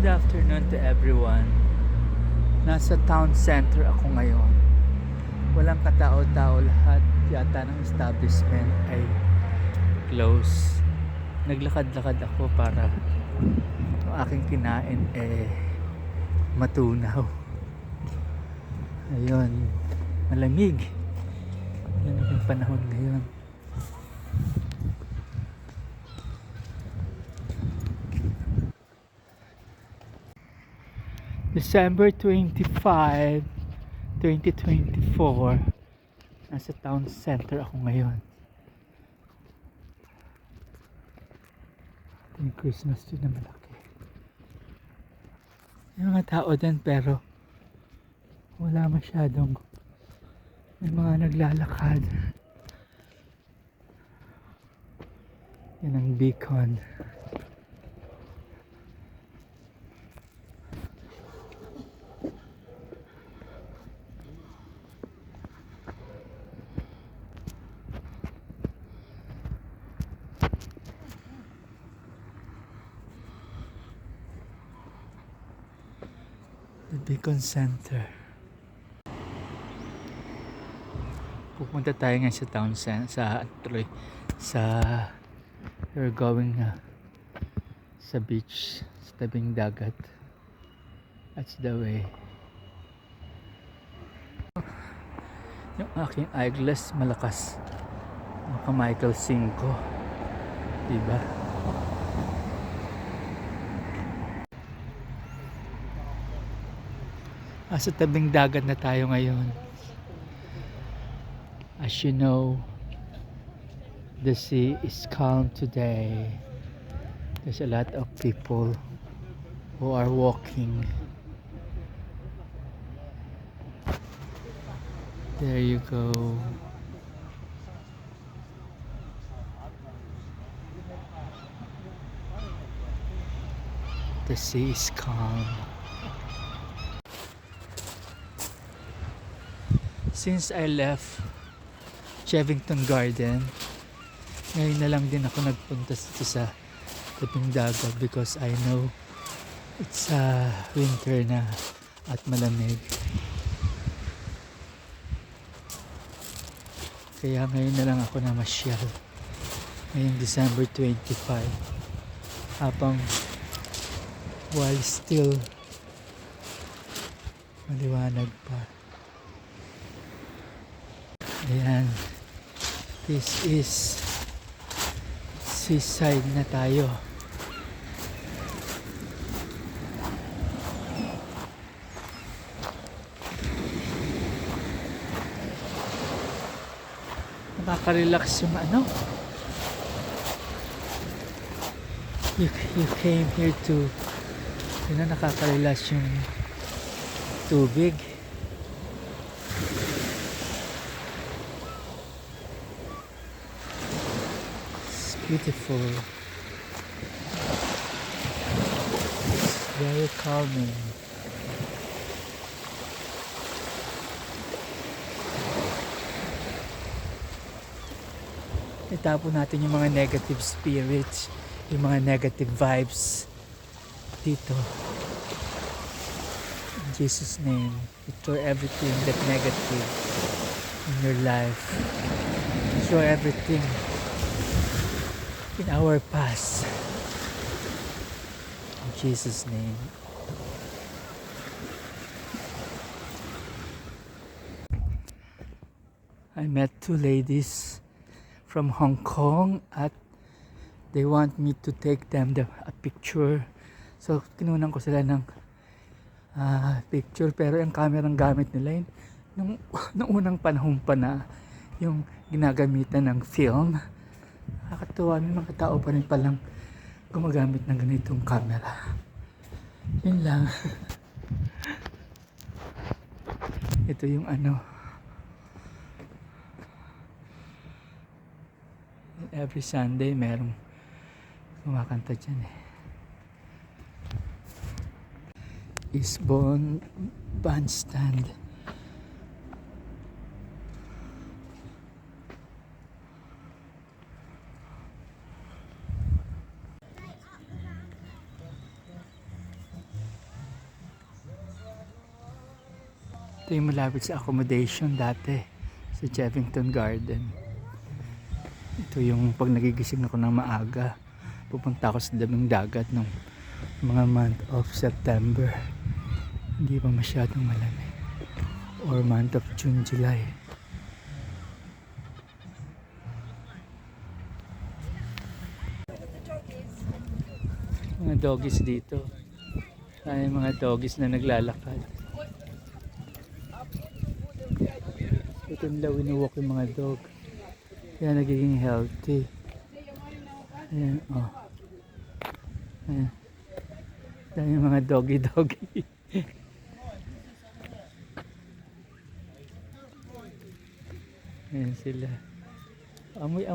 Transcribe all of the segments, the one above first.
Good afternoon to everyone. Nasa town center ako ngayon. Walang katao-tao, lahat yata ng establishment ay close. Naglakad-lakad ako para ang aking kinain matunaw. Ayun, malamig. Malamig ang panahon ngayon. December 25, 2024. Nasa town center ako ngayon. Yung Christmas tree na malaki. May mga tao din pero wala masyadong. May mga naglalakad. Yan ang beacon. The Beacon Center. Pupunta tayo ngayon sa town center, we're going sa beach, sa tabing dagat. That's the way. Yung aking eyeglass malakas. Maka Michael 5. Diba? Sa tabing dagat na tayo ngayon. As you know, the sea is calm today. There's a lot of people who are walking. There you go. The sea is calm. Since I left Chevington Garden, ngayon na lang din ako nagpunta sa tabing dagat because I know it's winter na at malamig. Kaya ngayon na lang ako namasyal. Ngayong December 25. Habang while still maliwanag pa. Ayan. This is seaside na tayo. Nakaka-relax yung ano. You came here to nakaka-relax yung tubig. Beautiful. It's very calming. Itapon natin yung mga negative spirits, yung mga negative vibes dito. In Jesus' name, destroy everything that negative in your life. Destroy everything in our past. In Jesus' name. I met two ladies from Hong Kong at they want me to take them a picture. So, kinunan ko sila ng picture pero yung camera ang gamit nila yun nung unang panahon pa na yung ginagamitan ng film. Nakakatuwa, may mga tao pa rin palang gumagamit ng ganitong camera. Yun lang. Ito yung ano. Every Sunday merong kumakanta dyan Eastbourne Bandstand. Ito yung malapit sa accommodation dati sa Chevington Garden. Ito yung pag nagigising ako ng maaga, pupunta ako sa daming dagat nung mga month of September. Hindi pa masyadong malamig. Or month of June, July. Mga doggies dito. Ay, mga doggies na naglalakad. Ito nila winuwalk yung mga dog. Kaya nagiging healthy. Ayan, oh. Ayan. Dahil mga doggy. Ayan sila. Amoy.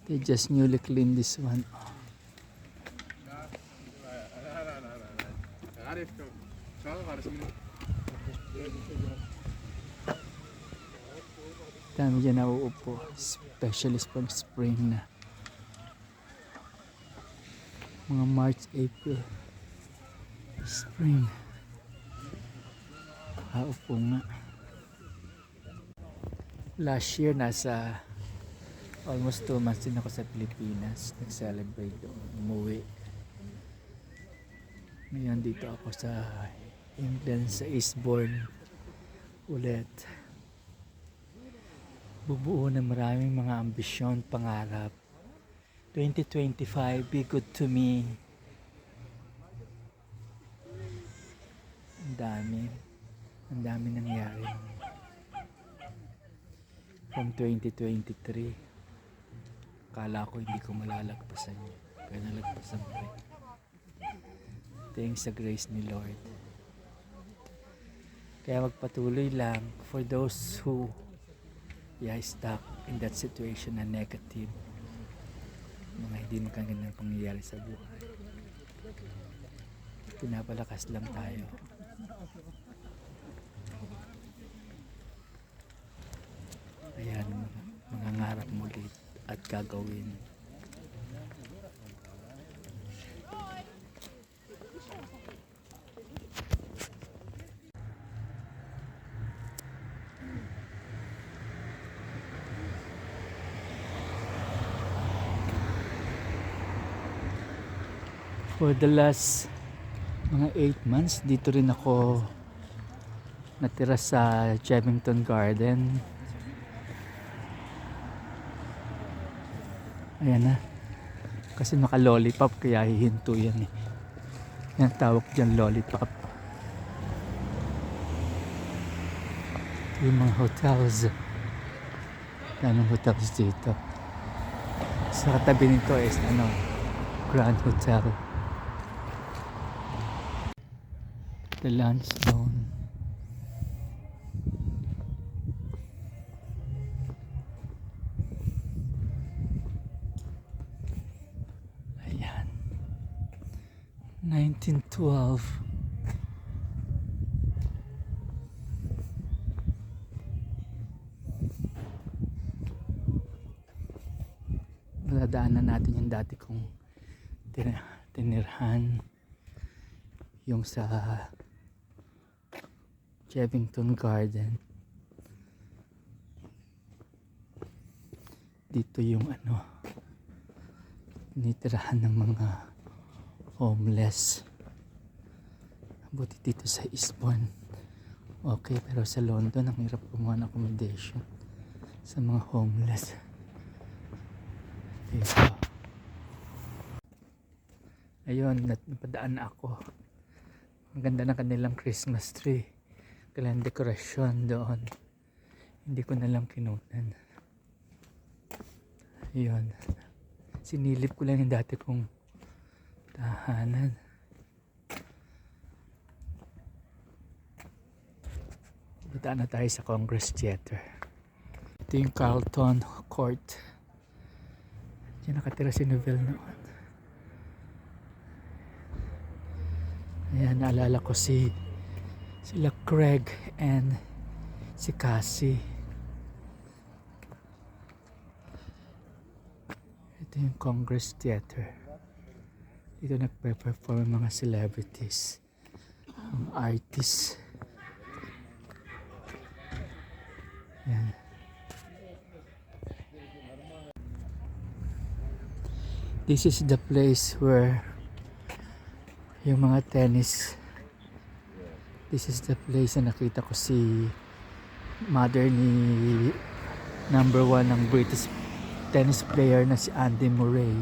They just newly cleaned this one. Dami dyan nauupo, especially pag spring na. Mga March, April, spring. Kaupo nga. Last year nasa almost 2 months din ako sa Pilipinas. Nag-celebrate doon. Umuwi. Ngayon dito ako sa England, sa Eastbourne ulit. Bubuo na maraming mga ambisyon, pangarap. 2025, be good to me. Ang dami nangyari. From 2023, akala ko hindi ko malalagpasan yun. Kaya nalagpasan ko rin. Thanks sa grace ni Lord. Kaya magpatuloy lang for those who stuck in that situation na negative, mga hindi magagandang pangyayari sa buhay. Pinapalakas lang tayo. Ayan, mangangarap mulit at gagawin. For the last mga 8 months, dito rin ako natira sa Chevington Garden. Ayan na. Kasi naka-lollipop kaya hihinto yan eh. Yan tawag dyan, lollipop. Yung mga hotels. Daming hotels dito. Sa katabi nito is Grand Hotel. The lunch zone. Ayan. 1912. Nadaanan natin yung dati kong tinirhan. Yung sa Chevington Garden. Dito yung tinitirahan ng mga homeless. Buti dito sa Eastbourne okay, pero sa London ang hirap kumuha ng accommodation sa mga homeless dito. Ayun, napadaan na ako. Ang ganda ng kanilang Christmas tree, kailangan dekorasyon doon. Hindi ko na lang kinunan. Ayun, sinilip ko lang yung dati kong tahanan. Punta na tayo sa Congress Theater. Ito yung Carlton Court. Diyan nakatira si Novelle noon. Ayan, naalala ko sila Craig and si Cassie. Ito yung Congress Theater. Dito nagpe-perform mga celebrities, mga artists. Ayan. This is the place where yung mga tennis. This is the place na nakita ko si mother ni number 1 ng British tennis player na si Andy Murray,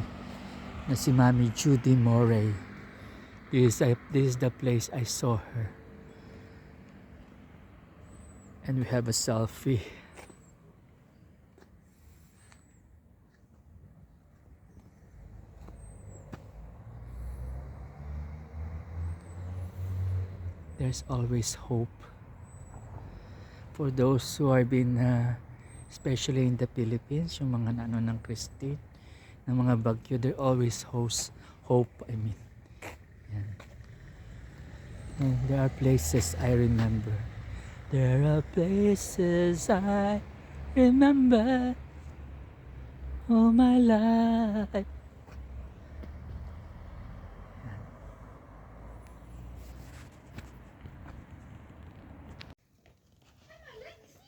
na si Mami Judy Murray. This is the place I saw her. And we have a selfie. There's always hope for those who are been especially in the Philippines, yung mga naano ng Christine, ng mga bagyo, there always hope, I mean. Yan. And there are places I remember. There are places I remember all my life.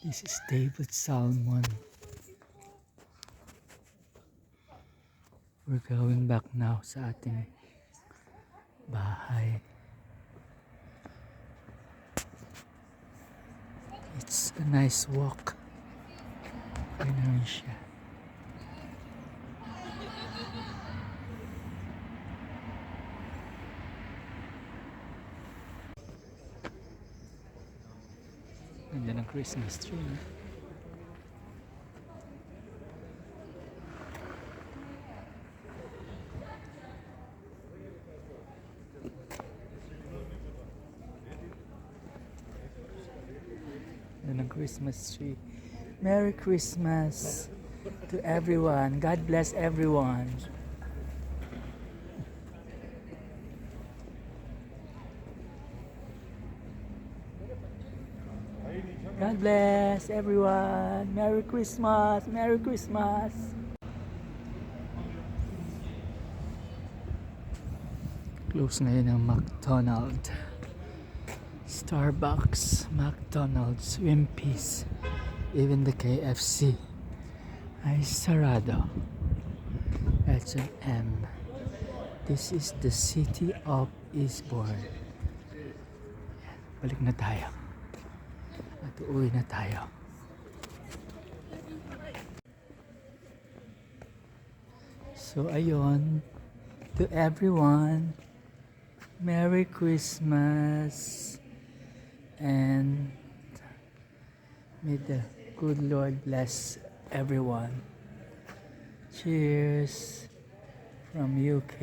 This is David Salmon. We're going back now sa ating bahay. It's a nice walk. Ayun na rin siya. Ganda ng Christmas tree, no? Ganda ng Christmas tree. Merry Christmas to everyone. God bless everyone. God bless everyone. Merry Christmas. Merry Christmas. Close ngayon ang McDonald's, Starbucks, McDonald's, Wimpy's, even the KFC ay sarado. H&M. This is the city of Eastbourne. Balik na tayo. At uuwi na tayo. So ayun, to everyone, Merry Christmas, and may the good Lord bless everyone. Cheers from UK.